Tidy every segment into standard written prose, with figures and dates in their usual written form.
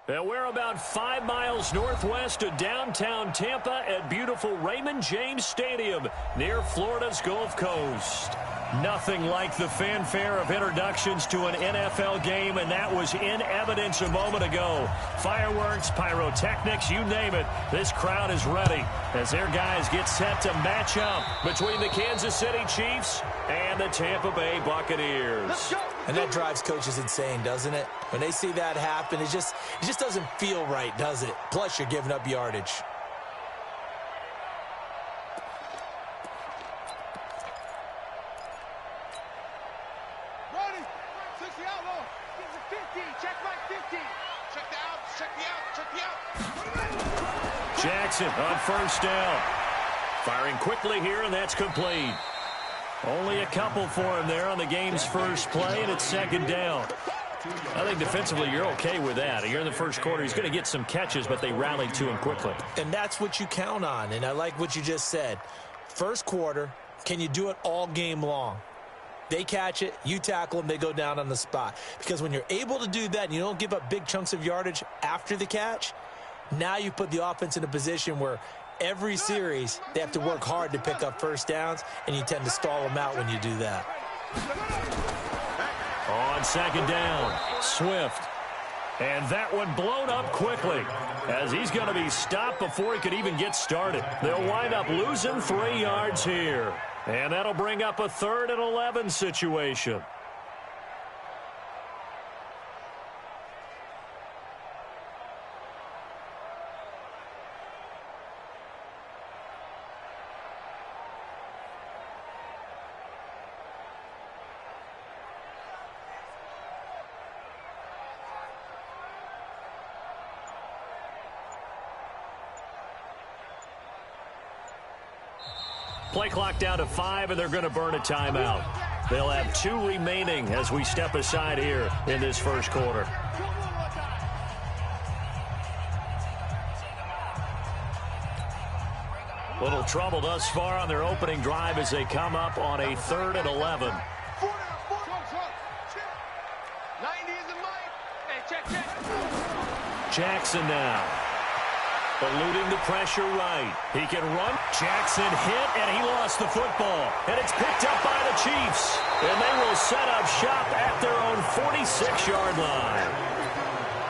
And we're about 5 miles northwest of downtown Tampa at beautiful Raymond James Stadium near Florida's Gulf Coast. Nothing like the fanfare of introductions to an NFL game, and that was in evidence a moment ago. Fireworks, pyrotechnics, you name it. This crowd is ready as their guys get set to match up between the Kansas City Chiefs and the Tampa Bay Buccaneers. And that drives coaches insane, doesn't it? When they see that happen, it just doesn't feel right, does it? Plus, you're giving up yardage. Ready? 60 out, low. Get the 50. Check right 50. Check the out. Check the out. Check the out. Jackson on first down. Firing quickly here, and that's complete. Only a couple for him there on the game's first play, and it's second down. I think defensively you're okay with that. You're in the first quarter. He's going to get some catches, but they rallied to him quickly. And that's what you count on, and I like what you just said. First quarter, can you do it all game long? They catch it, you tackle them, they go down on the spot. Because when you're able to do that and you don't give up big chunks of yardage after the catch, now you put the offense in a position where every series, they have to work hard to pick up first downs, and you tend to stall them out when you do that. On second down, Swift. And that one blown up quickly as he's going to be stopped before he could even get started. They'll wind up losing 3 yards here. And that'll bring up a 3rd and 11 situation. Play clock down to 5, and they're going to burn a timeout. They'll have 2 remaining as we step aside here in this first quarter. Little trouble thus far on their opening drive as they come up on a 3rd and 11. 90 is the mic. Hey, check. Jackson now. Eluding the pressure right. He can run. Jackson hit, and he lost the football. And it's picked up by the Chiefs. And they will set up shop at their own 46-yard line.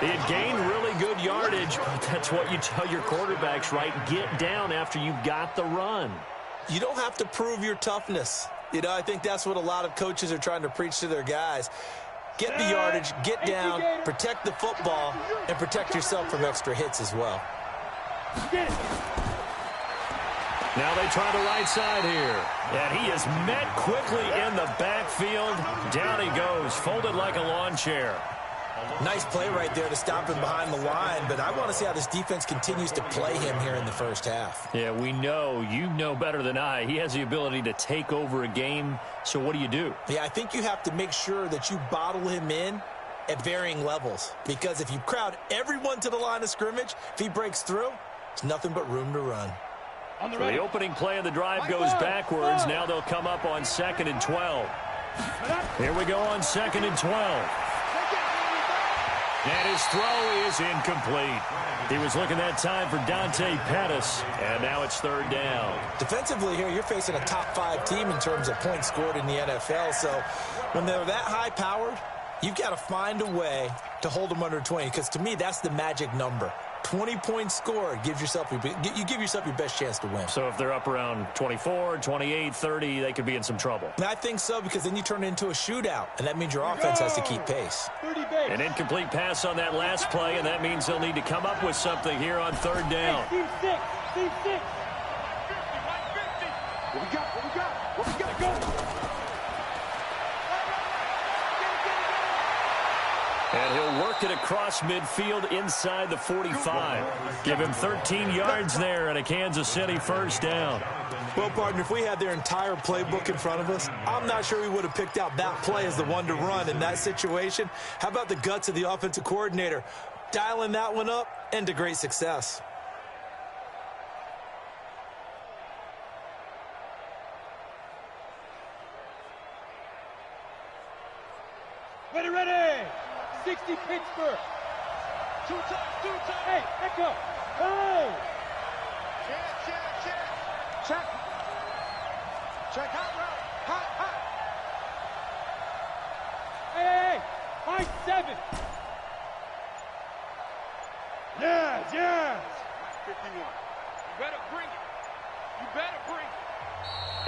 He had gained really good yardage, but that's what you tell your quarterbacks, right? Get down after you got the run. You don't have to prove your toughness. You know, I think that's what a lot of coaches are trying to preach to their guys. Get the yardage, get down, protect the football, and protect yourself from extra hits as well. Now they try the right side here. And he is met quickly in the backfield. Down he goes, folded like a lawn chair. Nice play right there to stop him behind the line, but I want to see how this defense continues to play him here in the first half. Yeah, we know. You know better than I. He has the ability to take over a game, so what do? Yeah, I think you have to make sure that you bottle him in at varying levels, because if you crowd everyone to the line of scrimmage, if he breaks through, it's nothing but room to run. So the opening play of the drive goes backwards. Now they'll come up on 2nd and 12. Here we go on 2nd and 12. And his throw is incomplete. He was looking that time for Dante Pettis, and now it's 3rd down. Defensively here, you're facing a top 5 team in terms of points scored in the NFL, so when they're that high-powered, you've got to find a way to hold them under 20, because to me, that's the magic number. 20 points scored, you give yourself your best chance to win. So if they're up around 24, 28, 30, they could be in some trouble. And I think so, because then you turn it into a shootout, and that means your offense has to keep pace. An incomplete pass on that last play, and that means they'll need to come up with something here on 3rd down. What we got? Go. And he'll work it across midfield inside the 45. Give him 13 yards there and a Kansas City first down. Well, partner, if we had their entire playbook in front of us, I'm not sure we would have picked out that play as the one to run in that situation. How about the guts of the offensive coordinator? Dialing that one up and to great success. Ready. 60 Pittsburgh. Two times, two times. Hey, echo. Hey. Check. Check hot route. Hot. Hey. High 7. Yes. 51. You better bring it.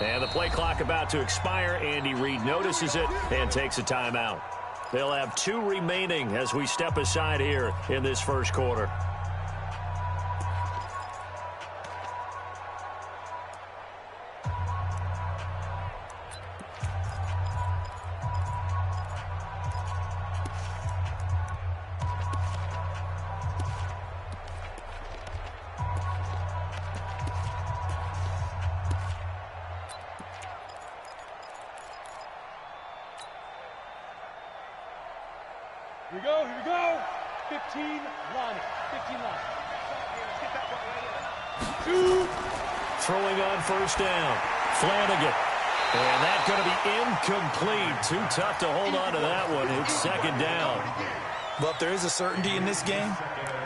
And the play clock about to expire. Andy Reid notices it and takes a timeout. They'll have 2 remaining as we step aside here in this first quarter. Here we go. 15 line. 15 line. Let's get that one right 2. Throwing on first down. Flanagan. And that's going to be incomplete. Too tough to hold on to that one. It's second down. Well, if there is a certainty in this game,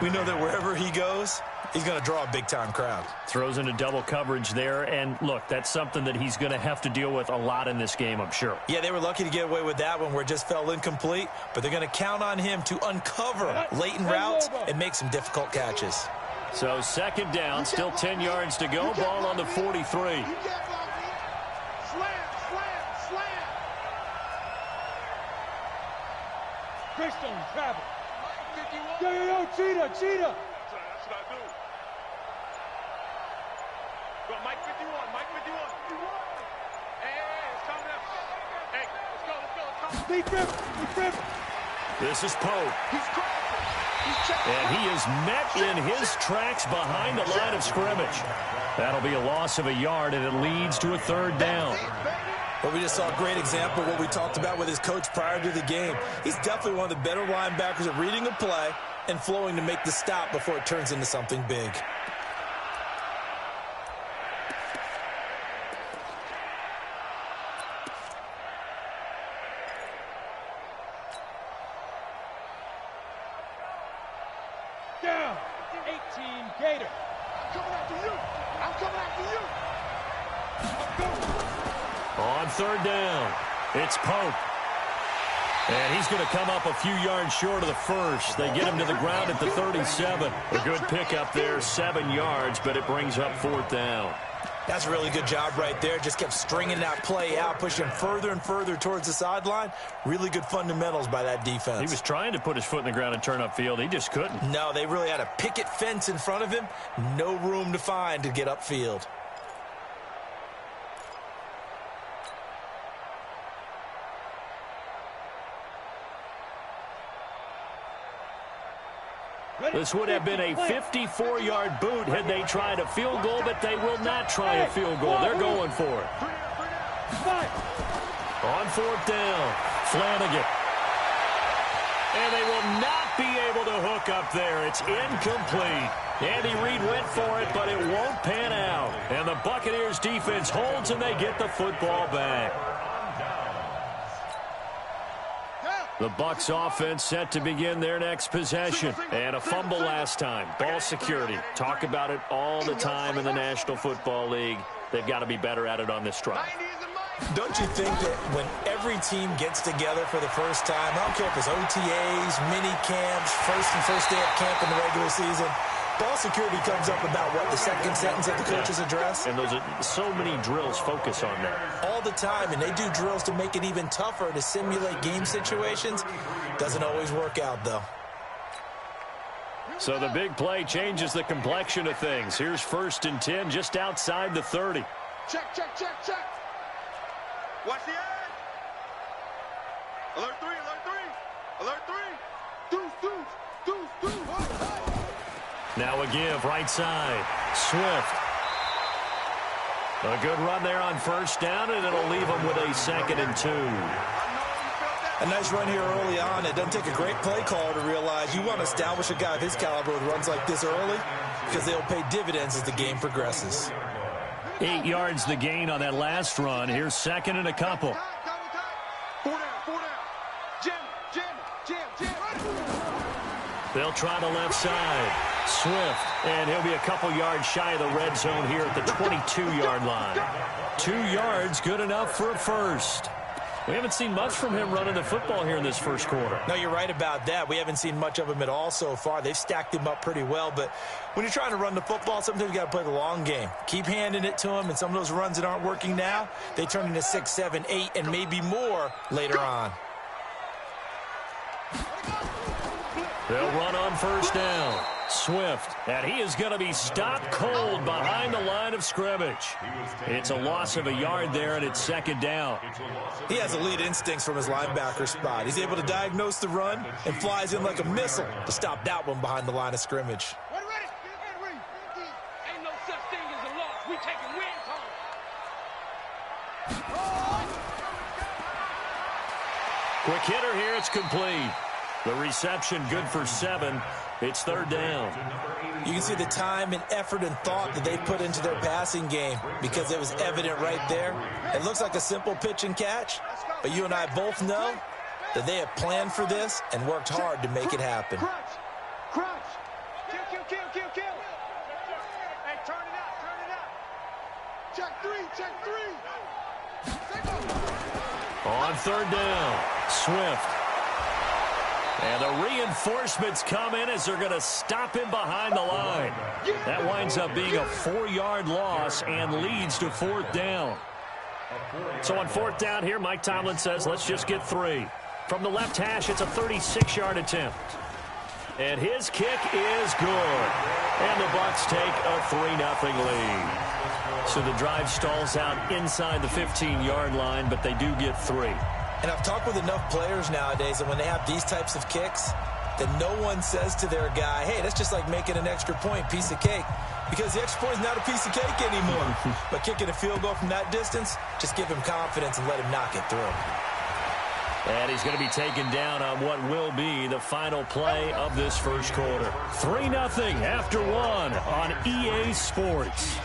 we know that wherever he goes, he's going to draw a big-time crowd. Throws into double coverage there. And, look, that's something that he's going to have to deal with a lot in this game, I'm sure. Yeah, they were lucky to get away with that one where it just fell incomplete, but they're going to count on him to uncover latent routes and make some difficult catches. So second down, still 10 yards to go. Ball on the 43. Slam. Greystone travel. 51. Yo, cheetah. That's what I do. Go, Mike 51. Hey, it's coming up. Hey, let's go. Deep rip. This is Pope. He's crashing. He's checking. And he is met in his tracks behind the line of scrimmage. That'll be a loss of a yard, and it leads to a third down. Well, we just saw a great example of what we talked about with his coach prior to the game. He's definitely one of the better linebackers at reading a play and flowing to make the stop before it turns into something big. Down. 18 Gator. I'm coming after you. On third down, it's Pope. And he's going to come up a few yards short of the first. They get him to the ground at the 37. A good pickup there, 7 yards, but it brings up fourth down. That's a really good job right there. Just kept stringing that play out, pushing further and further towards the sideline. Really good fundamentals by that defense. He was trying to put his foot in the ground and turn upfield. He just couldn't. No, they really had a picket fence in front of him. No room to find to get upfield. This would have been a 54-yard boot had they tried a field goal, but they will not try a field goal. They're going for it. On fourth down, Flanagan. And they will not be able to hook up there. It's incomplete. Andy Reid went for it, but it won't pan out. And the Buccaneers defense holds, and they get the football back. The Bucs offense set to begin their next possession. And a fumble last time. Ball security. Talk about it all the time in the National Football League. They've got to be better at it on this drive. Don't you think that when every team gets together for the first time, I don't care if it's OTAs, mini camps, first day of camp in the regular season, ball security comes up about, what, the second sentence of the coach's address? And those are so many drills focus on that. All the time, and they do drills to make it even tougher to simulate game situations. Doesn't always work out, though. So the big play changes the complexion of things. Here's 1st and 10 just outside the 30. Check. Watch the edge. Alert 3. Deuce. Now a give, right side. Swift. A good run there on first down, and it'll leave them with a 2nd and 2. A nice run here early on. It doesn't take a great play call to realize you want to establish a guy of his caliber with runs like this early because they'll pay dividends as the game progresses. 8 yards the gain on that last run. Here's 2nd and a couple. 4 down. Jam. They'll try the left side. Swift, and he'll be a couple yards shy of the red zone here at the 22-yard line. 2 yards, good enough for a first. We haven't seen much from him running the football here in this first quarter. No, you're right about that. We haven't seen much of him at all so far. They've stacked him up pretty well, but when you're trying to run the football, sometimes you got to play the long game. Keep handing it to him, and some of those runs that aren't working now, they turn into 6, 7, 8, and maybe more later on. They'll run on first down. Swift, and he is going to be stopped cold behind the line of scrimmage. It's a loss of a yard there, and it's second down. He has elite instincts from his linebacker spot. He's able to diagnose the run and flies in like a missile to stop that one behind the line of scrimmage. Ain't no such thing as a loss. We taking wins home. Quick hitter here, it's complete. The reception good for 7. It's third down. You can see the time and effort and thought that they put into their passing game because it was evident right there. It looks like a simple pitch and catch, but you and I both know that they have planned for this and worked hard to make it happen. Crunch. Kill. Hey, turn it out. Check three. On third down, Swift. And the reinforcements come in as they're going to stop him behind the line. That winds up being a 4-yard loss and leads to fourth down. So on fourth down here, Mike Tomlin says, let's just get 3. From the left hash, it's a 36-yard attempt. And his kick is good. And the Bucs take a 3-0 lead. So the drive stalls out inside the 15-yard line, but they do get 3. And I've talked with enough players nowadays, and when they have these types of kicks, that no one says to their guy, hey, that's just like making an extra point, piece of cake. Because the extra point is not a piece of cake anymore. But kicking a field goal from that distance, just give him confidence and let him knock it through. And he's going to be taken down on what will be the final play of this first quarter. 3-0 after 1 on EA Sports.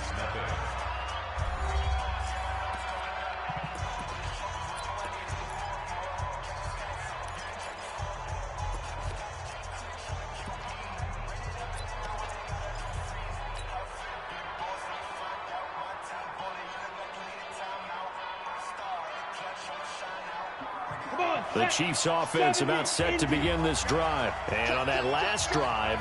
The Chiefs offense about set to begin this drive. And on that last drive,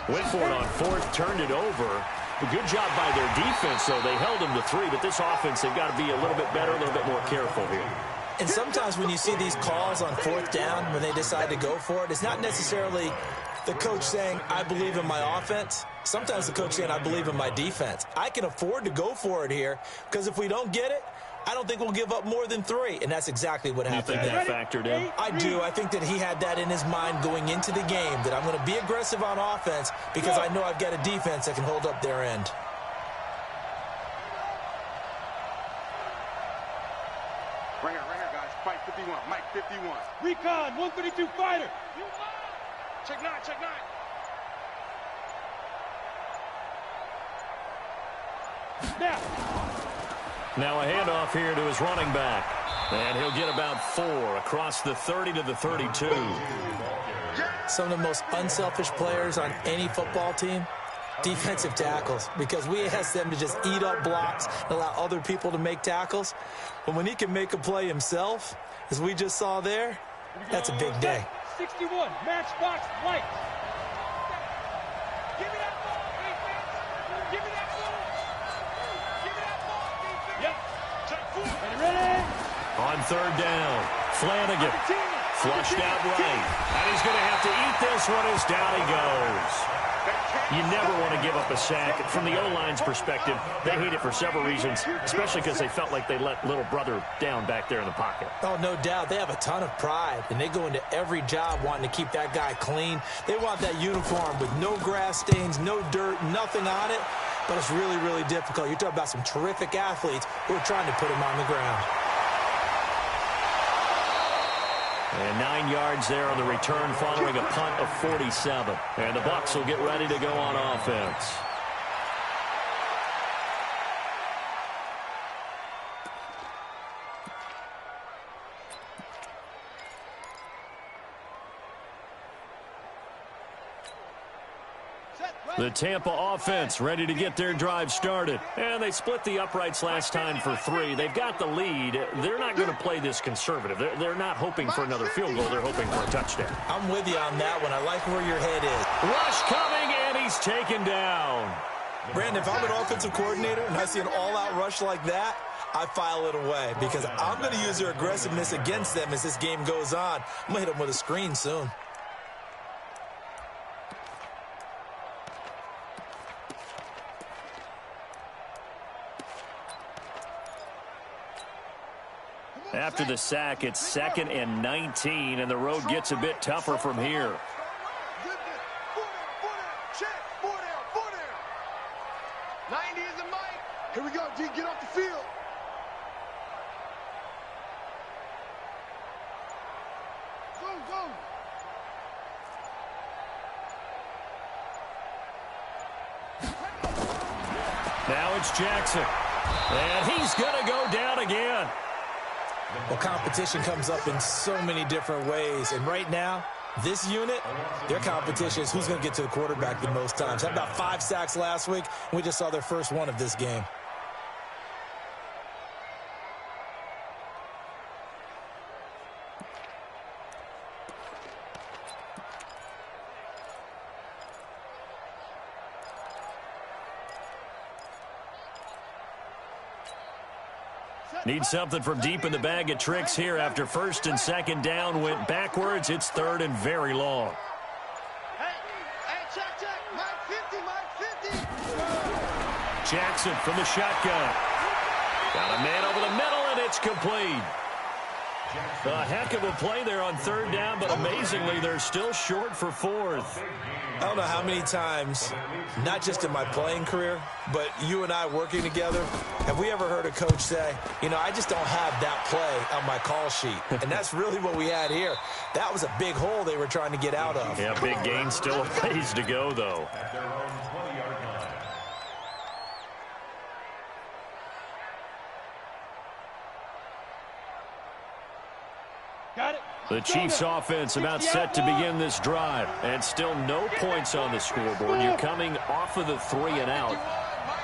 went for it on fourth, turned it over. A good job by their defense, though. They held them to 3, but this offense, they've got to be a little bit better, a little bit more careful here. And sometimes when you see these calls on fourth down, when they decide to go for it, it's not necessarily the coach saying, I believe in my offense. Sometimes the coach saying, I believe in my defense. I can afford to go for it here because if we don't get it, I don't think we'll give up more than 3, and that's exactly what happened. You think that factored in? I do. I think that he had that in his mind going into the game, that I'm going to be aggressive on offense because I know I've got a defense that can hold up their end. Right here, guys. Mike 51. Mike 51. Recon, 132 fighter. Check 9. Now a handoff here to his running back. And he'll get about 4 across the 30 to the 32. Some of the most unselfish players on any football team, defensive tackles, because we ask them to just eat up blocks and allow other people to make tackles. But when he can make a play himself, as we just saw there, that's a big day. 61, matchbox light. Give me that ball, defense. Give me that ball. Give me that ball, defense. Yep. Check 4. Ready? On third down, Flanagan flushed out right. And he's going to have to eat this one as down he goes. You never want to give up a sack. From the O-line's perspective, they hate it for several reasons, especially because they felt like they let little brother down back there in the pocket. Oh, no doubt. They have a ton of pride, and they go into every job wanting to keep that guy clean. They want that uniform with no grass stains, no dirt, nothing on it. But it's really, really difficult. You're talking about some terrific athletes who are trying to put him on the ground. And 9 yards there on the return following a punt of 47. And the Bucs will get ready to go on offense. The Tampa offense ready to get their drive started. And they split the uprights last time for 3. They've got the lead. They're not going to play this conservative. They're not hoping for another field goal. They're hoping for a touchdown. I'm with you on that one. I like where your head is. Rush coming, and he's taken down. Brandon, if I'm an offensive coordinator and I see an all-out rush like that, I file it away because I'm going to use their aggressiveness against them as this game goes on. I'm going to hit them with a screen soon. After the sack, it's 2nd and 19, and the road gets a bit tougher from here. Here we go, D. Get off the field. Go, go. Now it's Jackson. And he's going to go down again. Well, competition comes up in so many different ways. And right now, this unit, their competition is who's going to get to the quarterback the most times. Had about 5 sacks last week, and we just saw their first one of this game. Need something from deep in the bag of tricks here after 1st and 2nd down went backwards. It's 3rd and very long. Hey, check. Mike 50. Jackson from the shotgun. Got a man over the middle, and it's complete. A heck of a play there on 3rd down, but amazingly, they're still short for 4th. I don't know how many times, not just in my playing career, but you and I working together, have we ever heard a coach say, you know, I just don't have that play on my call sheet. And that's really what we had here. That was a big hole they were trying to get out of. Yeah, big gain, still a ways to go, though. Got it. The Chiefs offense about set to begin this drive, and still no points on the scoreboard. You're coming off of the 3 and out.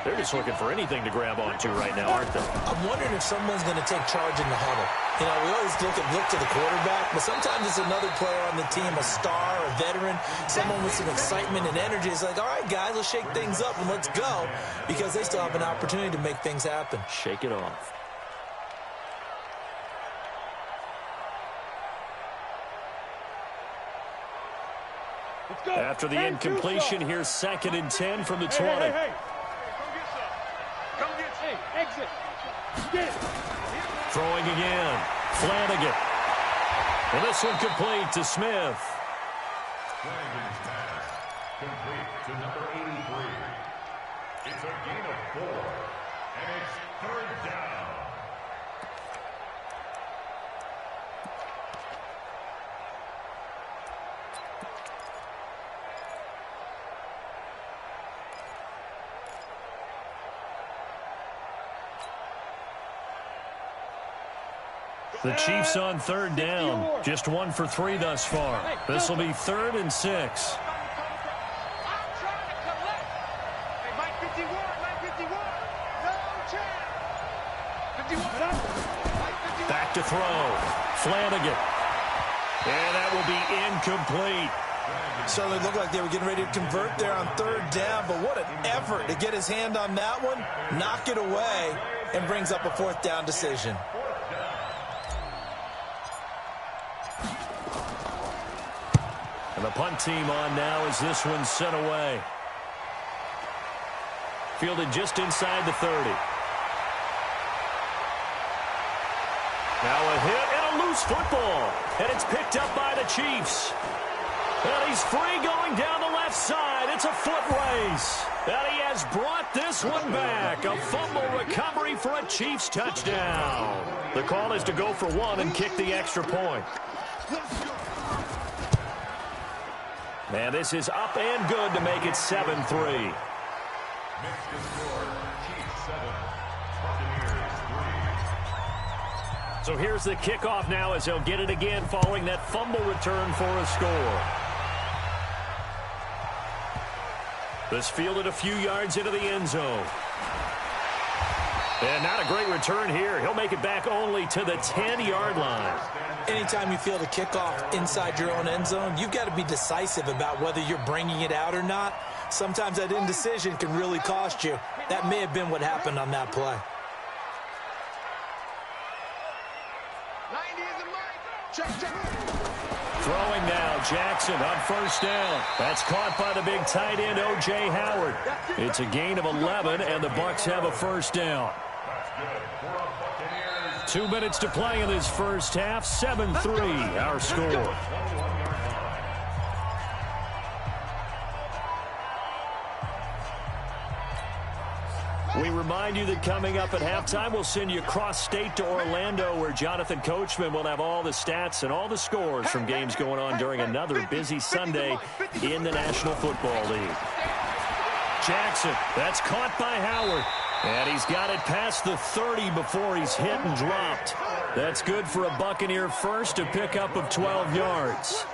They're just looking for anything to grab onto right now, aren't they? I'm wondering if someone's going to take charge in the huddle. You know, we always look to the quarterback, but sometimes it's another player on the team, a star, a veteran, someone with some excitement and energy. It's like, all right, guys, let's shake things up and let's go, because they still have an opportunity to make things happen. Shake it off. After the incompletion, here's 2nd and 10 from the 20. Hey. Come get it. Hey, exit. Get it. Throwing again. Flanagan. And this one complete to Smith. Flanagan's pass complete to number 83. It's a gain of 4, and it's 3rd down. The Chiefs on 3rd down. Just 1 for 3 thus far. This will be 3rd and 6. I'm trying to collect. Hey, Mike 51. No chance. 51. Mike 51. Back to throw. Flanagan. And that will be incomplete. Certainly looked like they were getting ready to convert there on 3rd down, but what an effort to get his hand on that one, knock it away, and brings up a 4th down decision. And the punt team on now as this one's sent away. Fielded just inside the 30. Now a hit and a loose football. And it's picked up by the Chiefs. And he's free going down the left side. It's a foot race. And he has brought this one back. A fumble recovery for a Chiefs touchdown. The call is to go for 1 and kick the extra point. Man, this is up and good to make it 7-3. Next to score, Chiefs 7, Buccaneers 3. So here's the kickoff now as he'll get it again following that fumble return for a score. This fielded a few yards into the end zone. And not a great return here. He'll make it back only to the 10-yard line. Anytime you field a kickoff inside your own end zone, you've got to be decisive about whether you're bringing it out or not. Sometimes that indecision can really cost you. That may have been what happened on that play. 90 is the mark. Check. Throwing now, Jackson on first down. That's caught by the big tight end, O.J. Howard. It's a gain of 11, and the Bucs have a first down. 2 minutes to play in this first half. 7-3, our score. We remind you that coming up at halftime, we'll send you cross-state to Orlando, where Jonathan Coachman will have all the stats and all the scores from games going on during another busy Sunday in the National Football League. Jackson, that's caught by Howard. And he's got it past the 30 before he's hit and dropped. That's good for a Buccaneer first, a pickup of 12 yards.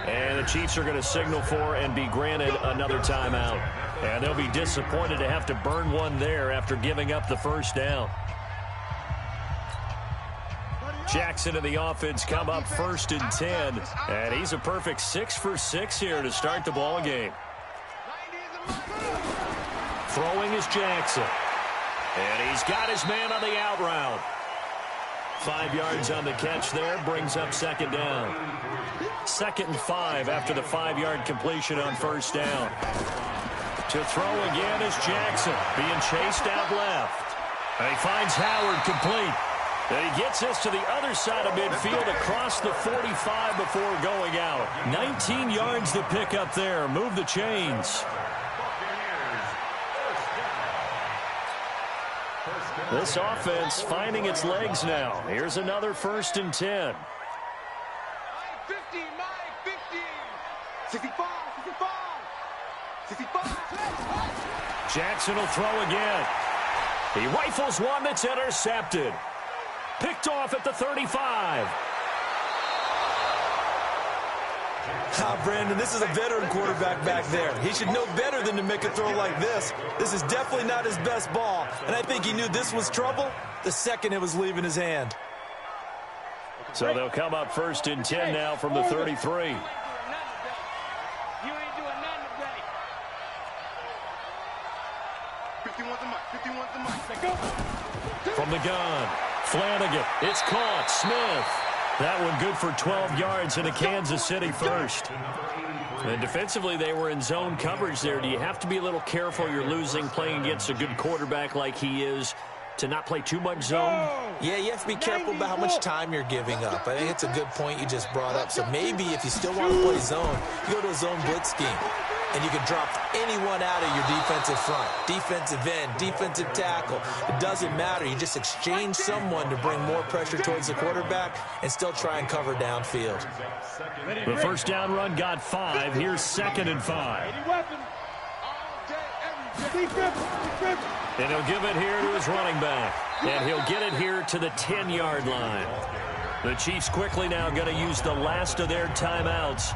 And the Chiefs are going to signal for and be granted another timeout. And they'll be disappointed to have to burn one there after giving up the first down. Jackson and the offense come up 1st and 10. And he's a perfect 6 for 6 here to start the ball game. Throwing is Jackson. And he's got his man on the out route. 5 yards on the catch there, brings up second down. 2nd and 5 after the 5-yard completion on first down. To throw again is Jackson, being chased out left. And he finds Howard complete. And he gets this to the other side of midfield across the 45 before going out. 19 yards to pick up there. Move the chains. This offense finding its legs now. Here's another 1st and 10. 50, 65. Jackson will throw again. He rifles one that's intercepted. Picked off at the 35. Brandon, this is a veteran quarterback back there. He should know better than to make a throw like this. This is definitely not his best ball, and I think he knew this was trouble the second it was leaving his hand. So they'll come up 1st and 10 now from the 33. From the gun, Flanagan, it's caught, Smith. That one good for 12 yards in a Kansas City first. And defensively, they were in zone coverage there. Do you have to be a little careful? You're losing playing against a good quarterback like he is to not play too much zone? Yeah, you have to be careful about how much time you're giving up. I think it's a good point you just brought up. So maybe if you still want to play zone, you go to a zone blitz scheme. And you can drop anyone out of your defensive front, defensive end, defensive tackle. It doesn't matter. You just exchange someone to bring more pressure towards the quarterback and still try and cover downfield. The first down run got 5. Here's 2nd and 5. And he'll give it here to his running back. And he'll get it here to the 10-yard line. The Chiefs quickly now going to use the last of their timeouts,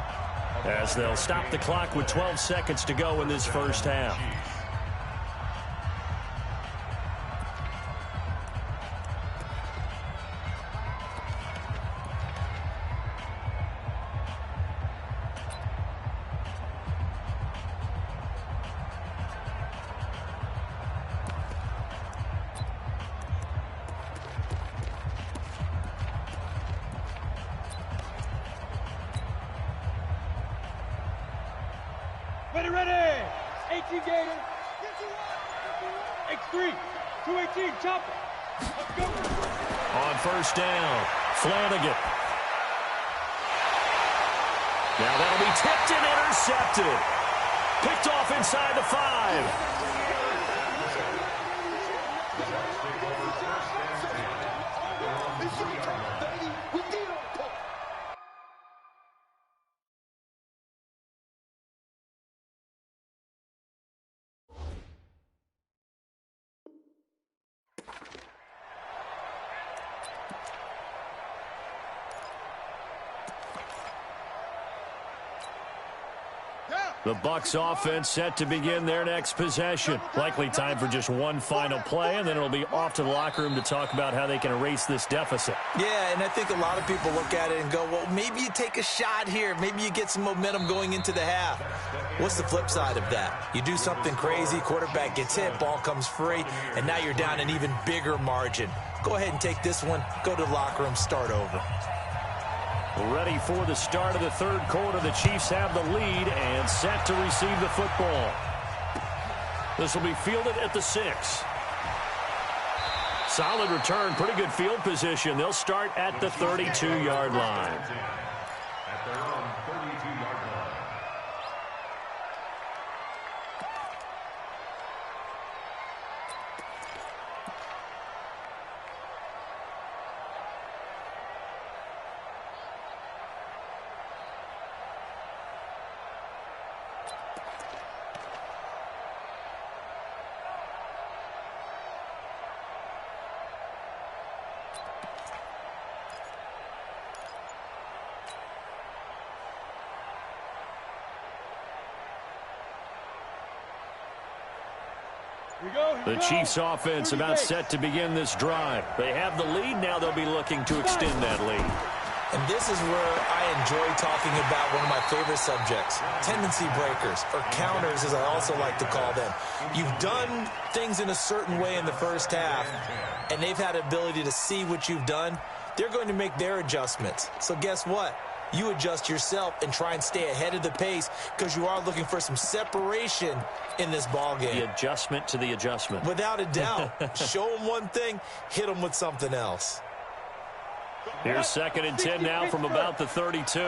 as they'll stop the clock with 12 seconds to go in this first half. Ready. 18 Gator. X3. 218. Chopper. Let's go. On first down, Flanagan. Now that'll be tipped and intercepted. Picked off inside the 5. Yeah. The Bucs offense set to begin their next possession. Likely time for just one final play, and then it'll be off to the locker room to talk about how they can erase this deficit. Yeah, and I think a lot of people look at it and go, well, maybe you take a shot here. Maybe you get some momentum going into the half. What's the flip side of that? You do something crazy, quarterback gets hit, ball comes free, and now you're down an even bigger margin. Go ahead and take this one, go to the locker room, start over. Ready for the start of the third quarter. The Chiefs have the lead and set to receive the football. This will be fielded at the 6. Solid return, pretty good field position. They'll start at the 32-yard line. At their own 32-yard line. The Chiefs offense about set to begin this drive. They have the lead. Now they'll be looking to extend that lead. And this is where I enjoy talking about one of my favorite subjects, tendency breakers, or counters as I also like to call them. You've done things in a certain way in the first half, and they've had the ability to see what you've done. They're going to make their adjustments. So guess what? You adjust yourself and try and stay ahead of the pace because you are looking for some separation in this ball game. The adjustment to the adjustment. Without a doubt. Show them one thing, hit them with something else. Here's 2nd and 10 now from about the 32.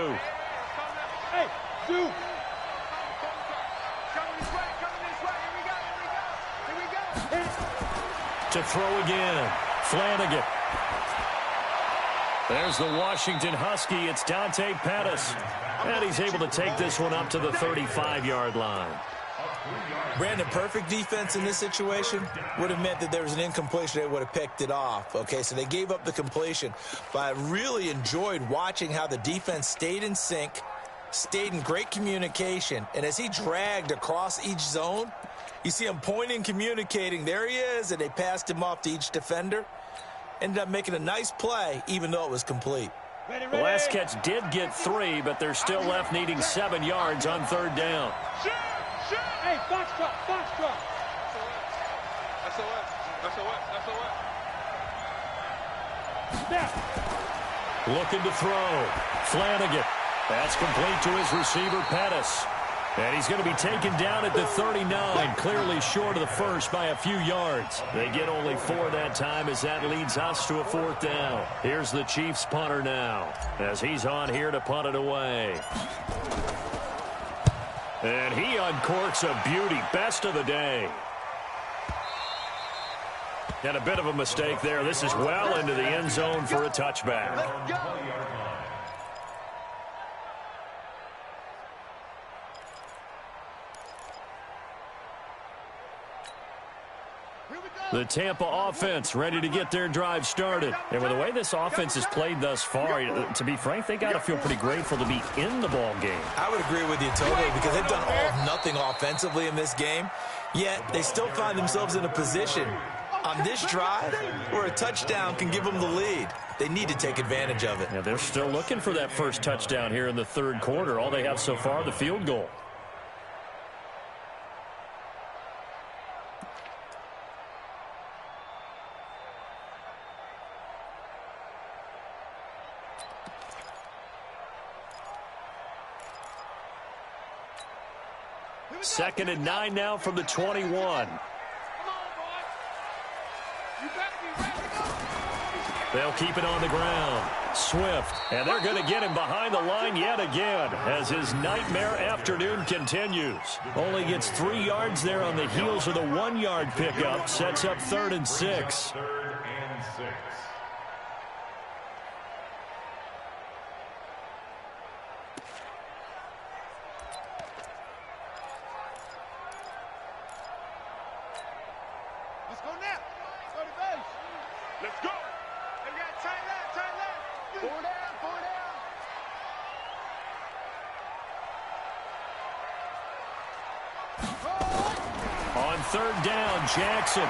Hey, dude. To throw again. Flanagan. There's the Washington Husky. It's Dante Pettis. And he's able to take this one up to the 35-yard line. Brandon, perfect defense in this situation would have meant that there was an incompletion. They would have picked it off. Okay, so they gave up the completion. But I really enjoyed watching how the defense stayed in sync, stayed in great communication. And as he dragged across each zone, you see him pointing, communicating. There he is, and they passed him off to each defender. Ended up making a nice play, even though it was complete. The last catch did get 3, but they're still left needing 7 yards on 3rd down. Hey, box drop, box drop. SOS. Looking to throw. Flanagan. That's complete to his receiver, Pettis. And he's going to be taken down at the 39, clearly short of the first by a few yards. They get only 4 that time as that leads us to a 4th down. Here's the Chiefs punter now as he's on here to punt it away. And he uncorks a beauty. Best of the day. And a bit of a mistake there. This is well into the end zone for a touchback. The Tampa offense ready to get their drive started. And with the way this offense has played thus far, to be frank, they got to feel pretty grateful to be in the ball game. I would agree with you totally because they've done all of nothing offensively in this game, yet they still find themselves in a position on this drive where a touchdown can give them the lead. They need to take advantage of it. Yeah, they're still looking for that first touchdown here in the 3rd quarter. All they have so far, the field goal. Second and 9 now from the 21. Come on, boy. You better be ready to go. They'll keep it on the ground. Swift, and they're going to get him behind the line yet again as his nightmare afternoon continues. Only gets 3 yards there on the heels of the 1-yard pickup. Sets up 3rd and 6. 3rd and 6. Let's go now. Go to base. Let's go. Hey, we got tight left, tight left. 4 down, 4 down. third down. Jackson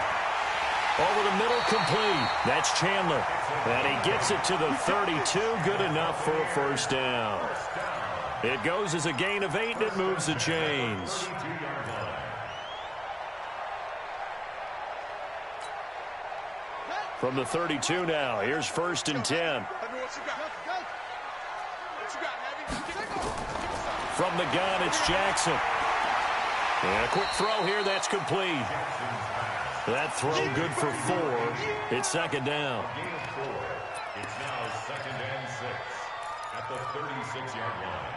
over the middle, complete. That's Chandler. And he gets it to the 32. Good enough for a first down. It goes as a gain of 8, and it moves the chains. From the 32 now, here's 1st and 10. From the gun, it's Jackson. And a quick throw here, that's complete. That throw good for 4. It's 2nd down. It's now 2nd and 6 at the 36-yard line.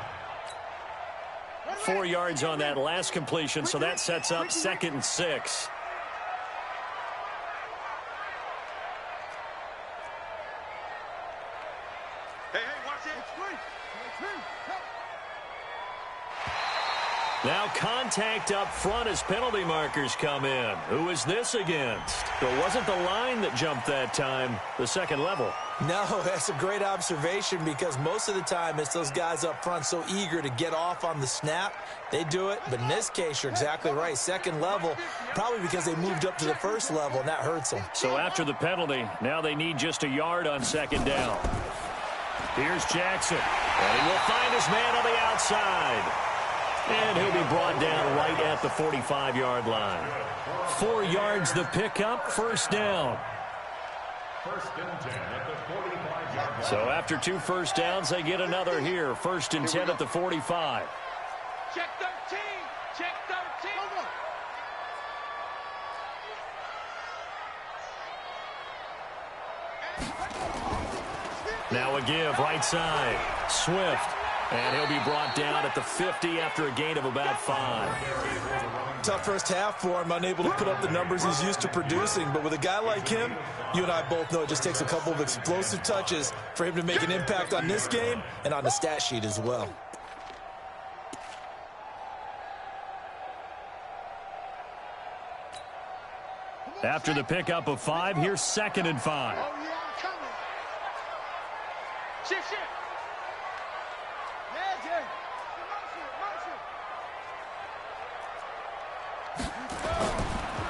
4 yards on that last completion, so that sets up 2nd and 6. Now contact up front as penalty markers come in. Who is this against? It wasn't the line that jumped that time, the second level. No, that's a great observation because most of the time it's those guys up front so eager to get off on the snap. They do it, but in this case, you're exactly right. Second level, probably because they moved up to the first level, and that hurts them. So after the penalty, now they need just a yard on 2nd down. Here's Jackson, and he will find his man on the outside. And he'll be brought down right at the 45-yard line. 4 yards the pickup, first down. 1st and 10 at the 45-yard line. So after 2 first downs, they get another here. 1st and 10 at the 45. Check 13. Check 13. Now a give, right side. Swift. And he'll be brought down at the 50 after a gain of about 5. Tough first half for him, unable to put up the numbers he's used to producing. But with a guy like him, you and I both know it just takes a couple of explosive touches for him to make an impact on this game and on the stat sheet as well. After the pickup of 5, here's 2nd and 5. Oh, yeah, I'm coming. Shit.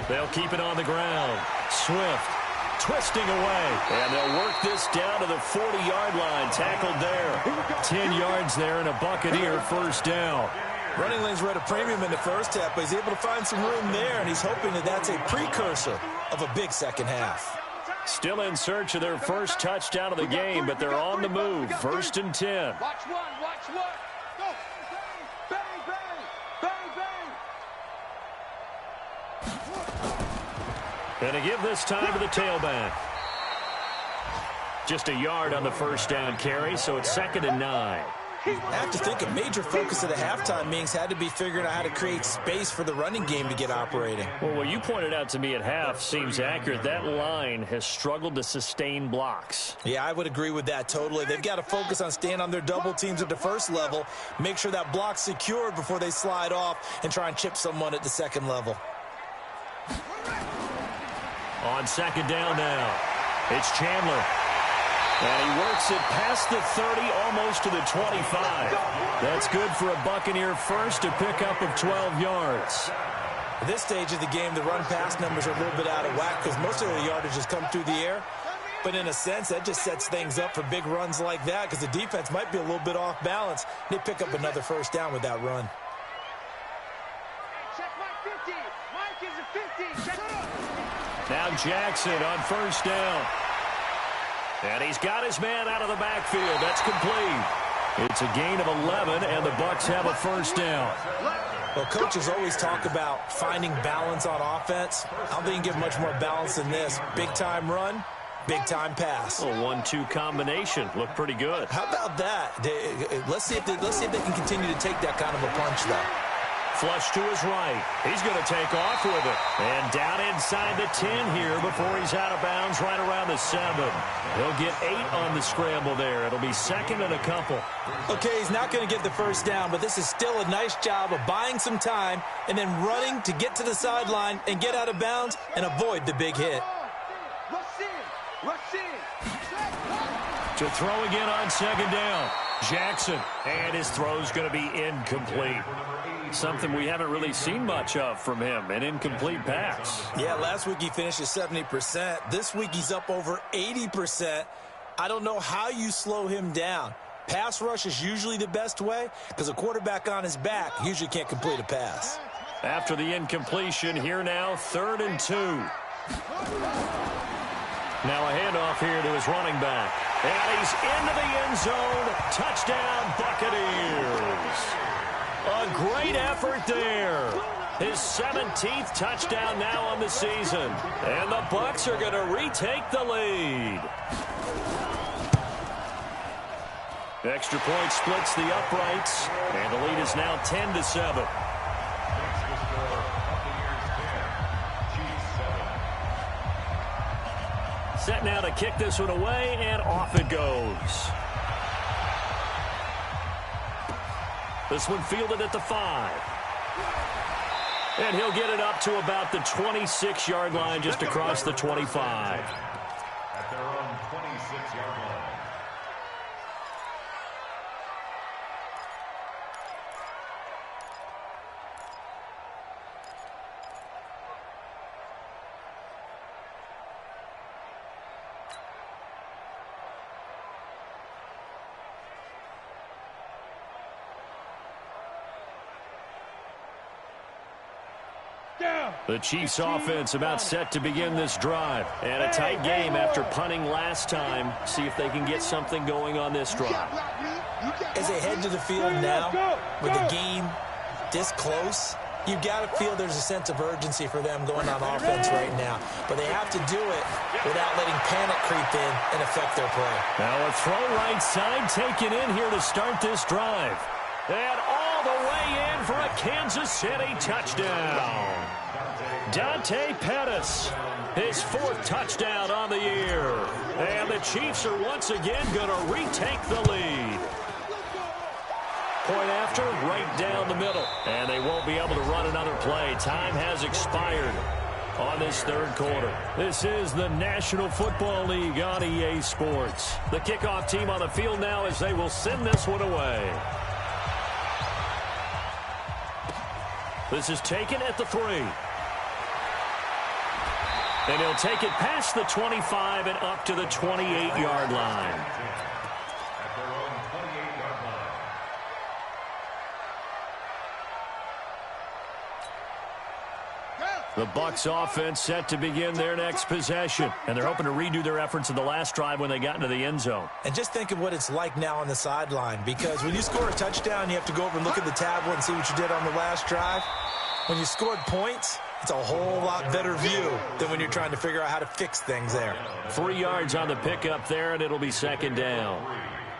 They'll keep it on the ground. Swift twisting away. And they'll work this down to the 40-yard line. Tackled there. 10 yards there and a Buccaneer first down. Running lanes were at a premium in the first half, but he's able to find some room there, and he's hoping that that's a precursor of a big second half. Still in search of their first touchdown of the game, but they're on the move. 1st and 10. Watch one. Go. Bang, bang. And to give this time to the tailback. Just a yard on the first down carry, so it's 2nd and 9. I have to think a major focus of the halftime meetings had to be figuring out how to create space for the running game to get operating. Well, what you pointed out to me at half seems accurate. That line has struggled to sustain blocks. Yeah, I would agree with that totally. They've got to focus on staying on their double teams at the first level, make sure that block's secured before they slide off and try and chip someone at the second level. On 2nd down now, it's Chandler. And he works it past the 30, almost to the 25. That's good for a Buccaneer first, a pickup of 12 yards. At this stage of the game, the run-pass numbers are a little bit out of whack because most of the yardage has come through the air. But in a sense, that just sets things up for big runs like that because the defense might be a little bit off balance. They pick up another first down with that run. Check Mike 50. Mike is a 50. Check it up. Now Jackson on first down. And he's got his man out of the backfield. That's complete. It's a gain of 11, and the Bucs have a first down. Well, coaches always talk about finding balance on offense. I don't think you can get much more balance than this. Big-time run, big-time pass. A 1-2 combination. Looked pretty good. How about that? Let's see if they can continue to take that kind of a punch, though. Flush to his right. He's going to take off with it. And down inside the 10 here before he's out of bounds right around the 7. He'll get 8 on the scramble there. It'll be 2nd and a couple. Okay, he's not going to get the first down, but this is still a nice job of buying some time and then running to get to the sideline and get out of bounds and avoid the big hit. Rush in. To throw again on 2nd down. Jackson. And his throw's going to be incomplete. Something we haven't really seen much of from him, an incomplete pass. Yeah, last week he finished at 70%. This week he's up over 80%. I don't know how you slow him down. Pass rush is usually the best way because a quarterback on his back usually can't complete a pass. After the incompletion, here now, 3rd and 2. Now a handoff here to his running back. And he's into the end zone. Touchdown, Buccaneers. A great effort there. His 17th touchdown now on the season. And the Bucs are going to retake the lead. Extra point splits the uprights. And the lead is now 10-7. Set now to kick this one away, and off it goes. This one fielded at the 5. And he'll get it up to about the 26-yard line, just across the 25. At their own 26-yard line. The Chiefs offense about set to begin this drive. And a tight game after punting last time. See if they can get something going on this drive. As they head to the field now, with the game this close, you've got to feel there's a sense of urgency for them going on offense right now. But they have to do it without letting panic creep in and affect their play. Now a throw right side taken in here to start this drive. And all the way in for a Kansas City touchdown. Dante Pettis, his 4th touchdown on the year. And the Chiefs are once again going to retake the lead. Point after, right down the middle. And they won't be able to run another play. Time has expired on this 3rd quarter. This is the National Football League on EA Sports. The kickoff team on the field now as they will send this one away. This is taken at the 3. And he'll take it past the 25 and up to the 28-yard line. At their own 28-yard line. The Bucs offense set to begin their next possession. And they're hoping to redo their efforts in the last drive when they got into the end zone. And just think of what it's like now on the sideline, because when you score a touchdown, you have to go over and look at the tablet and see what you did on the last drive. When you scored points, it's a whole lot better view than when you're trying to figure out how to fix things there. 3 yards on the pickup there, and it'll be 2nd down.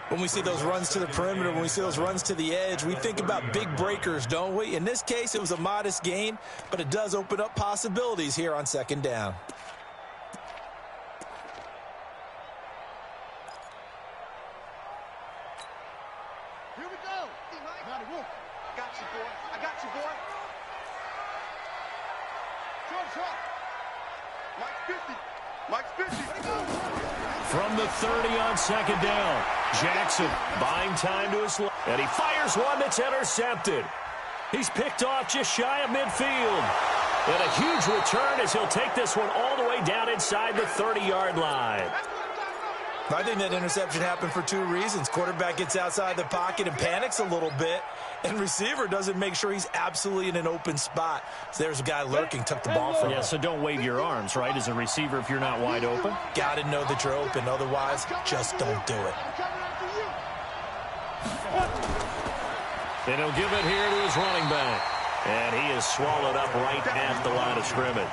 When we see those runs to the perimeter, when we see those runs to the edge, we think about big breakers, don't we? In this case, it was a modest gain, but it does open up possibilities here on 2nd down. Here we go. Got you, boy. I got you, boy. Short. Mike's 50. From the 30 on 2nd down, Jackson buying time to his left. And he fires one that's intercepted. He's picked off just shy of midfield. And a huge return as he'll take this one all the way down inside the 30-yard line. I think that interception happened for 2 reasons. Quarterback gets outside the pocket and panics a little bit, and receiver doesn't make sure he's absolutely in an open spot. So there's a guy lurking, took the ball from him. Yeah, so don't wave your arms, right, as a receiver if you're not wide open. Got to know that you're open. Otherwise, just don't do it. And he'll give it here to his running back. And he is swallowed up right at the line of scrimmage.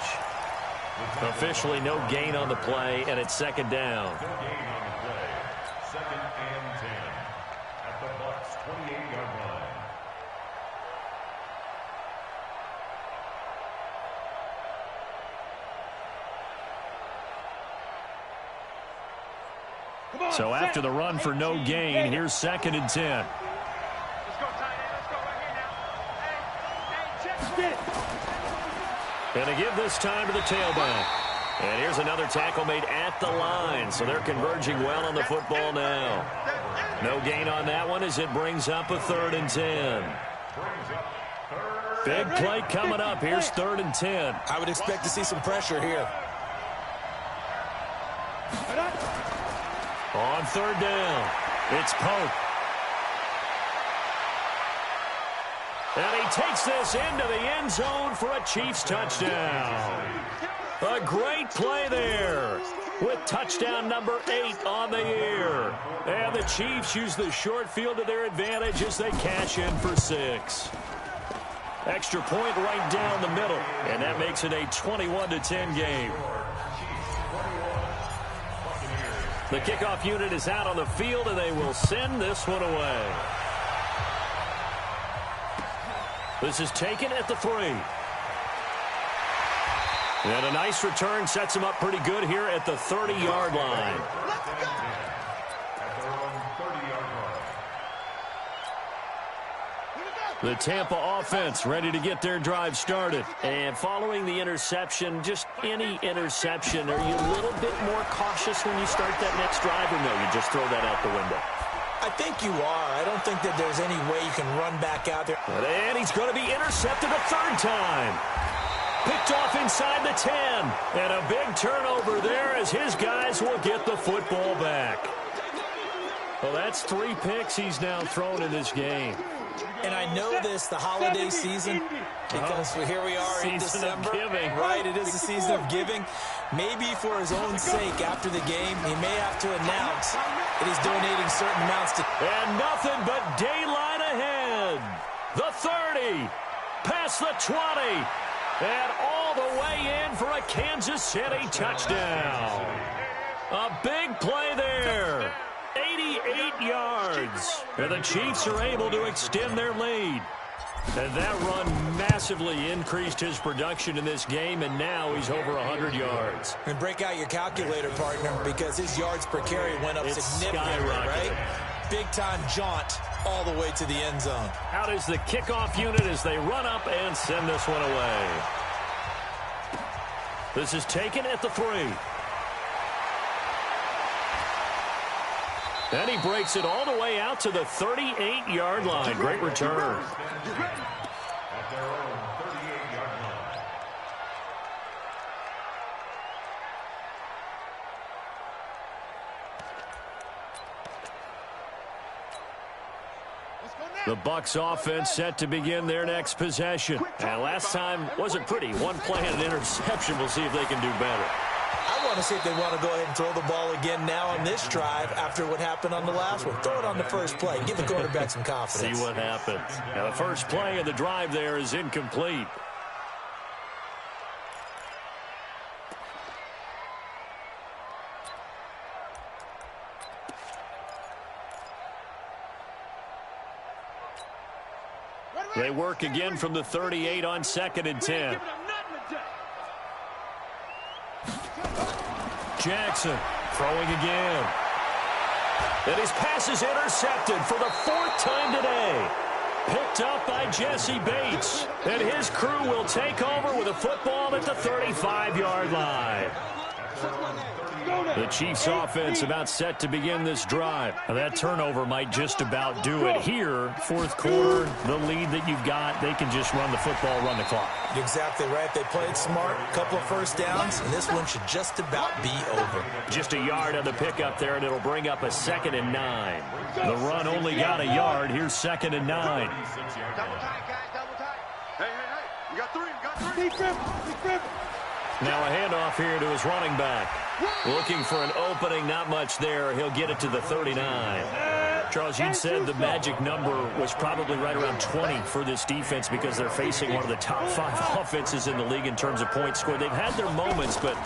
Officially no gain on the play, and it's 2nd down. No gain on the play. 2nd and 10. At the Bucs' 28-yard line. So after the run for no gain, here's 2nd and 10. Let's go, tight end. Let's go right here now. Hey, check it. And they give this time to the tailback. And here's another tackle made at the line. So they're converging well on the football now. No gain on that one as it brings up a 3rd and 10. Brings up 3rd Big play coming up. Here's 3rd and 10. I would expect to see some pressure here. On 3rd down, it's Pope. And he takes this into the end zone for a Chiefs touchdown. A great play there with touchdown number 8 on the year. And the Chiefs use the short field to their advantage as they cash in for 6. Extra point right down the middle, and that makes it a 21-10 game. The kickoff unit is out on the field, and they will send this one away. This is taken at the 3. And a nice return sets him up pretty good here at the 30-yard line. The Tampa offense ready to get their drive started. And following the interception, just any interception, are you a little bit more cautious when you start that next drive, or no, you just throw that out the window? I think you are. I don't think that there's any way you can run back out there. And he's going to be intercepted a 3rd time. Picked off inside the 10. And a big turnover there as his guys will get the football back. Well, that's 3 picks he's now thrown in this game. And I know this, the holiday season, because here we are in December. Of giving. Right, it is the season of giving. Maybe for his own sake, after the game, he may have to announce that he's donating certain amounts to... And nothing but daylight ahead. The 30, past the 20, and all the way in for a Kansas City touchdown. A big play there. 88 yards. And the Chiefs are able to extend their lead. And that run massively increased his production in this game, and now he's over 100 yards. And break out your calculator, partner, because his yards per carry went up significantly, right? Big-time jaunt all the way to the end zone. Out is the kickoff unit as they run up and send this one away. This is taken at the 3. And he breaks it all the way out to the 38-yard line. Great return. At their own 38-yard line. The Bucs offense set to begin their next possession. And last time wasn't pretty. One play and an interception. We'll see if they can do better. I want to see if they want to go ahead and throw the ball again now on this drive after what happened on the last one. Throw it on the first play. Give the quarterback some confidence. See what happens. Now the first play of the drive there is incomplete. They work again from the 38 on 2nd and 10. Jackson throwing again. And his pass is intercepted for the 4th time today. Picked up by Jesse Bates. And his crew will take over with a football at the 35-yard line. The Chiefs offense about set to begin this drive. Now, that turnover might just about do it here. 4th quarter, the lead that you've got, they can just run the football, run the clock. Exactly right. They played smart, a couple of first downs, and this one should just about be over. Just a yard on the pickup there, and it'll bring up a 2nd and 9. The run only got a yard. Here's 2nd and 9. Double tight, guys, double tight. Hey, you got 3, you got 3. Defense. Now a handoff here to his running back. Looking for an opening, not much there. He'll get it to the 39. Charles, you'd said the magic number was probably right around 20 for this defense because they're facing one of the top 5 offenses in the league in terms of points scored. They've had their moments, but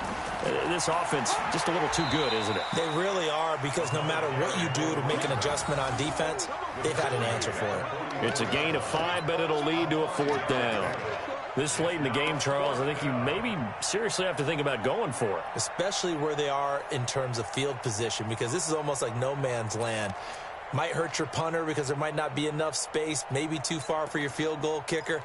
this offense just a little too good, isn't it? They really are, because no matter what you do to make an adjustment on defense, they've had an answer for it. It's a gain of 5, but it'll lead to a 4th down. This late in the game, Charles, I think you maybe seriously have to think about going for it. Especially where they are in terms of field position, because this is almost like no man's land. Might hurt your punter because there might not be enough space, maybe too far for your field goal kicker.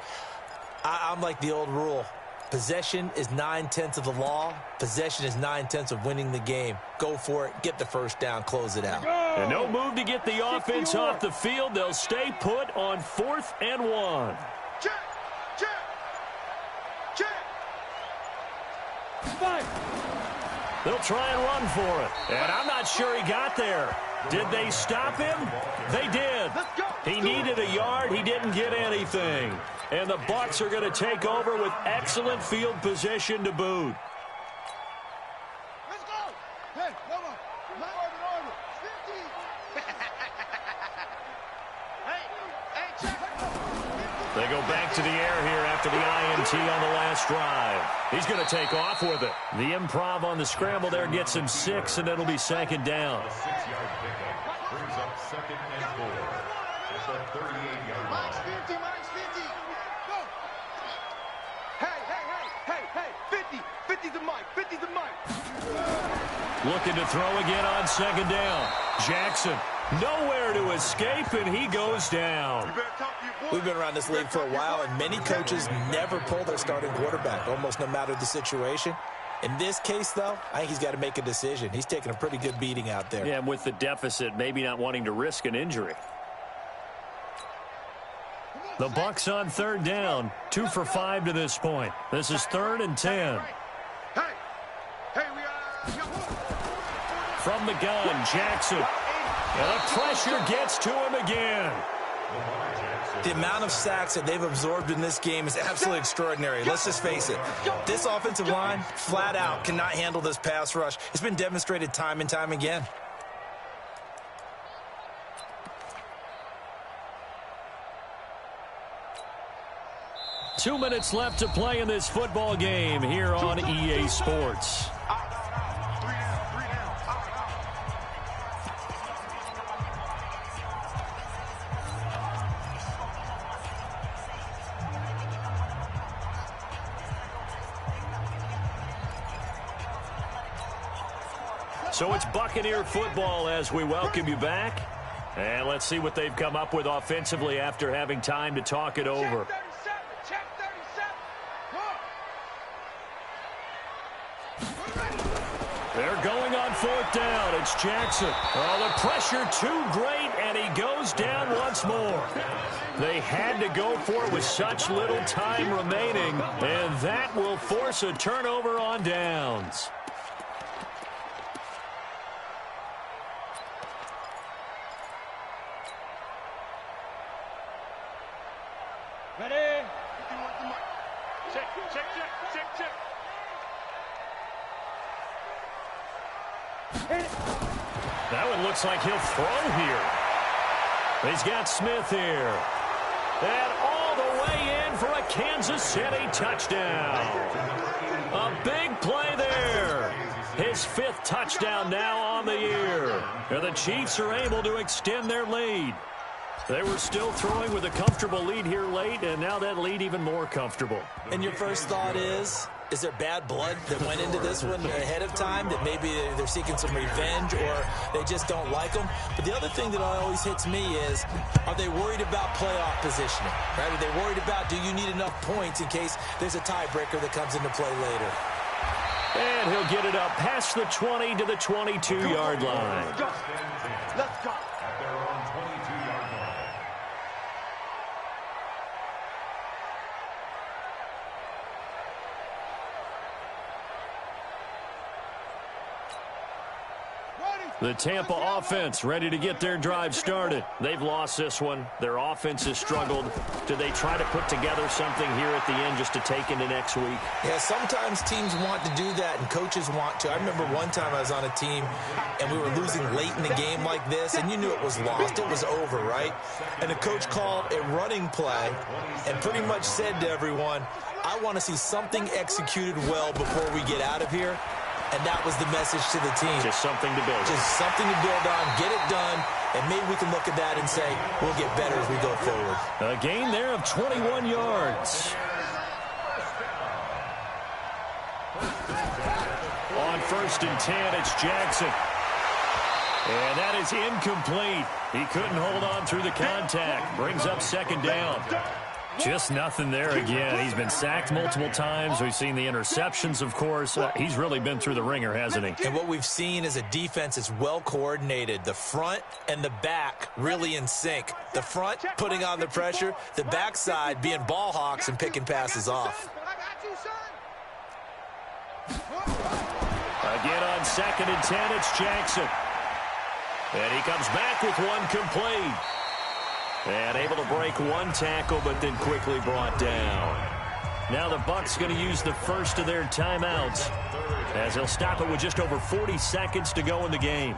I'm like the old rule. Possession is 9/10 of the law. Possession is 9/10 of winning the game. Go for it. Get the first down. Close it out. And no move to get the offense off the field. They'll stay put on 4th and 1. Check. 5. They'll try and run for it. And I'm not sure he got there. Did they stop him? They did. He needed a yard. He didn't get anything. And the Bucs are going to take over with excellent field position to boot. Let's go. Hey, come on. Order. 50. Hey, check. They go back to the air here after the INT on the last drive. He's going to take off with it. The improv on the scramble there gets him 6, and it'll be second down. A 6-yard pickup brings up 2nd and 4 at the 38-yard line. Minus 50. Go. Hey. 50. 50's the mic. 50's the mic. Looking to throw again on second down. Jackson, nowhere to escape, and he goes down. We've been around this league for a while, and many coaches never pull their starting quarterback, almost no matter the situation. In this case, though, I think he's got to make a decision. He's taking a pretty good beating out there. Yeah, and with the deficit, maybe not wanting to risk an injury. The Bucs on third down, 2 for 5 to this point. This is 3rd and 10. Hey, From the gun, Jackson. And the pressure gets to him again. The amount of sacks that they've absorbed in this game is absolutely extraordinary. Let's just face it. This offensive line, flat out, cannot handle this pass rush. It's been demonstrated time and time again. Two minutes left to play in this football game here on EA Sports. So it's Buccaneer football as we welcome you back. And let's see what they've come up with offensively after having time to talk it over. Check 37. They're going on 4th down. It's Jackson. Oh, the pressure too great, and he goes down once more. They had to go for it with such little time remaining, and that will force a turnover on downs. Ready? Check. That one looks like he'll throw here. He's got Smith here. And all the way in for a Kansas City touchdown. A big play there. His 5th touchdown now on the year. And the Chiefs are able to extend their lead. They were still throwing with a comfortable lead here late, and now that lead even more comfortable. And your first thought is there bad blood that went into this one ahead of time, that maybe they're seeking some revenge or they just don't like them? But the other thing that always hits me is, are they worried about playoff positioning? Right? Are they worried about, do you need enough points in case there's a tiebreaker that comes into play later? And he'll get it up past the 20 to the 22-yard line. Let's go. At their own 22-yard line. The Tampa offense ready to get their drive started. They've lost this one. Their offense has struggled. Do they try to put together something here at the end just to take into next week? Yeah, sometimes teams want to do that and coaches want to. I remember one time I was on a team and we were losing late in the game like this, and you knew it was lost. It was over, right? And the coach called a running play and pretty much said to everyone, I want to see something executed well before we get out of here. And that was the message to the team. Just something to build. Just something to build on, get it done, and maybe we can look at that and say, we'll get better as we go forward. A gain there of 21 yards. On 1st and 10, it's Jackson. And that is incomplete. He couldn't hold on through the contact. Brings up 2nd down. Just nothing there again. He's been sacked multiple times. We've seen the interceptions, of course. He's really been through the ringer, hasn't he? And what we've seen is a defense that's well coordinated. The front and the back really in sync. The front putting on the pressure. The backside being ball hawks and picking passes off. I got you, son. Again on 2nd and 10, it's Jackson. And he comes back with one complete. And able to break one tackle, but then quickly brought down. Now the Bucs going to use the first of their timeouts, as they'll stop it with just over 40 seconds to go in the game.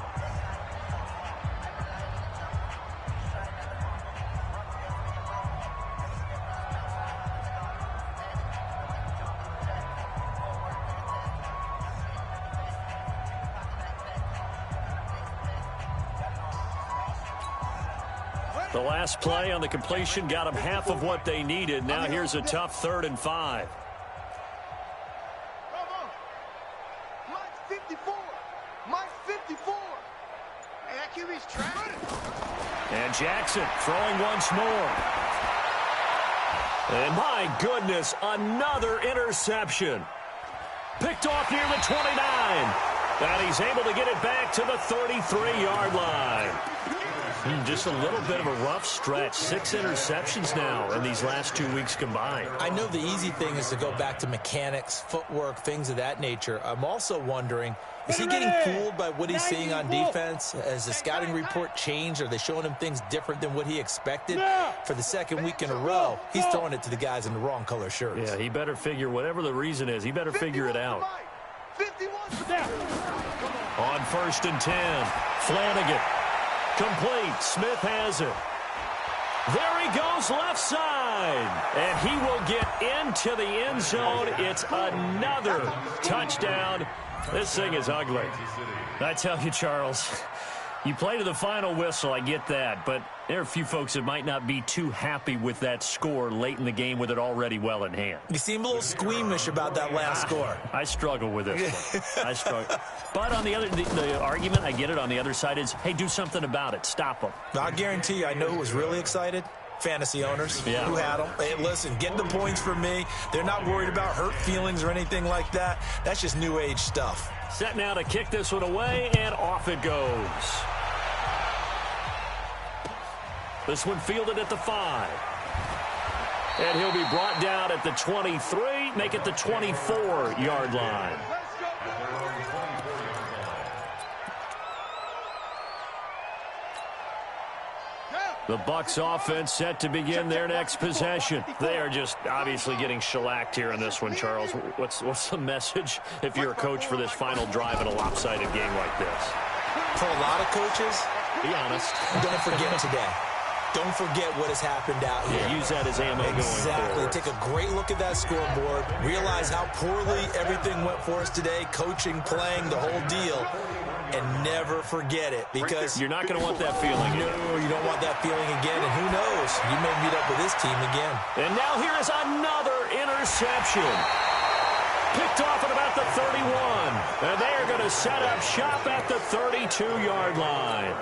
The last play on the completion got them half of what they needed. Now here's a tough 3rd and 5. Mike's 54. Mike's 54. And that QB's trash. And Jackson throwing once more. And my goodness, another interception. Picked off near the 29. And he's able to get it back to the 33-yard line. Just a little bit of a rough stretch. 6 interceptions now in these last 2 weeks combined. I know the easy thing is to go back to mechanics, footwork, things of that nature. I'm also wondering, is he getting fooled by what he's seeing on defense? Has the scouting report changed? Are they showing him things different than what he expected? For the 2nd week in a row, he's throwing it to the guys in the wrong color shirts. Yeah, he better figure, whatever the reason is, he better figure it out. 51. On 1st and 10, Flanagan. Complete. Smith has it. There he goes left side. And he will get into the end zone. It's another touchdown. This thing is ugly. I tell you, Charles, you play to the final whistle, I get that. But there are a few folks that might not be too happy with that score late in the game with it already well in hand. You seem a little squeamish about that last score. I struggle with this one. I struggle. But on the other, the argument, I get it, on the other side is, hey, do something about it. Stop them. I guarantee you, I know who was really excited. Fantasy owners who had them. Hey, listen, get the points for me. They're not worried about hurt feelings or anything like that. That's just new age stuff. Set now to kick this one away, and off it goes. This one fielded at the 5. And he'll be brought down at the 23, make it the 24-yard line. The Bucs offense set to begin their next possession. They are just obviously getting shellacked here in this one, Charles. What's the message if you're a coach for this final drive in a lopsided game like this? For a lot of coaches, be honest, don't forget today. Don't forget what has happened out here. Yeah, use that as ammo going forward. Take a great look at that scoreboard. Realize how poorly everything went for us today. Coaching, playing, the whole deal. And never forget it, because you're not going to want that feeling again. No, you don't want that feeling again. And who knows? You may meet up with this team again. And now here is another interception. Picked off at about the 31. And they are going to set up shop at the 32-yard line.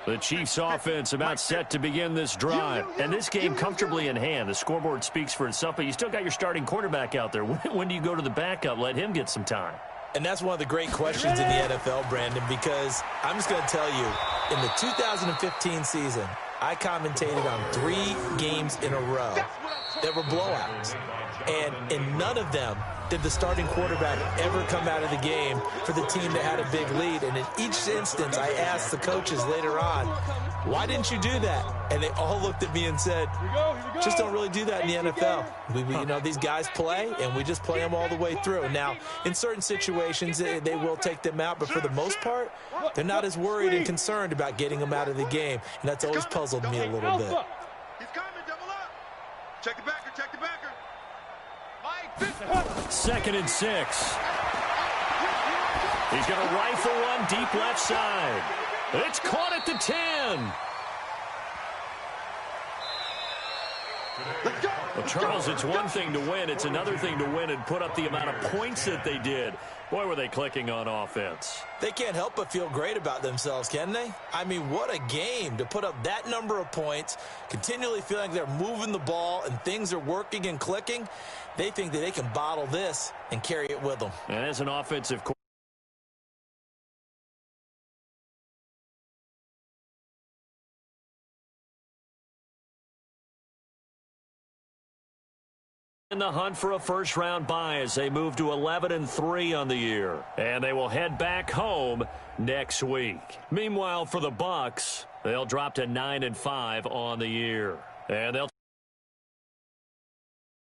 The Chiefs offense about set to begin this drive. And this game comfortably in hand. The scoreboard speaks for itself, but you still got your starting quarterback out there. When do you go to the backup? Let him get some time. And that's one of the great questions in the NFL, Brandon, because I'm just going to tell you, in the 2015 season, I commentated on 3 games in a row that were blowouts. And in none of them did the starting quarterback ever come out of the game for the team that had a big lead. And in each instance, I asked the coaches later on, why didn't you do that? And they all looked at me and said, just don't really do that in the NFL. You know, these guys play, and we just play them all the way through. Now, in certain situations, they will take them out, but for the most part, they're not as worried and concerned about getting them out of the game. And that's always puzzled me a little bit. He's coming, double up. Check the backer, check the backer. 2nd and 6. He's going to rifle one deep left side. It's caught at the 10. Well, Charles, it's one thing to win. It's another thing to win and put up the amount of points that they did. Boy, were they clicking on offense. They can't help but feel great about themselves, can they? I mean, what a game to put up that number of points, continually feeling like they're moving the ball and things are working and clicking. They think that they can bottle this and carry it with them. And as an offensive in the hunt for a first-round bye as they move to 11-3 on the year. And they will head back home next week. Meanwhile, for the Bucs, they'll drop to 9-5 on the year. And they'll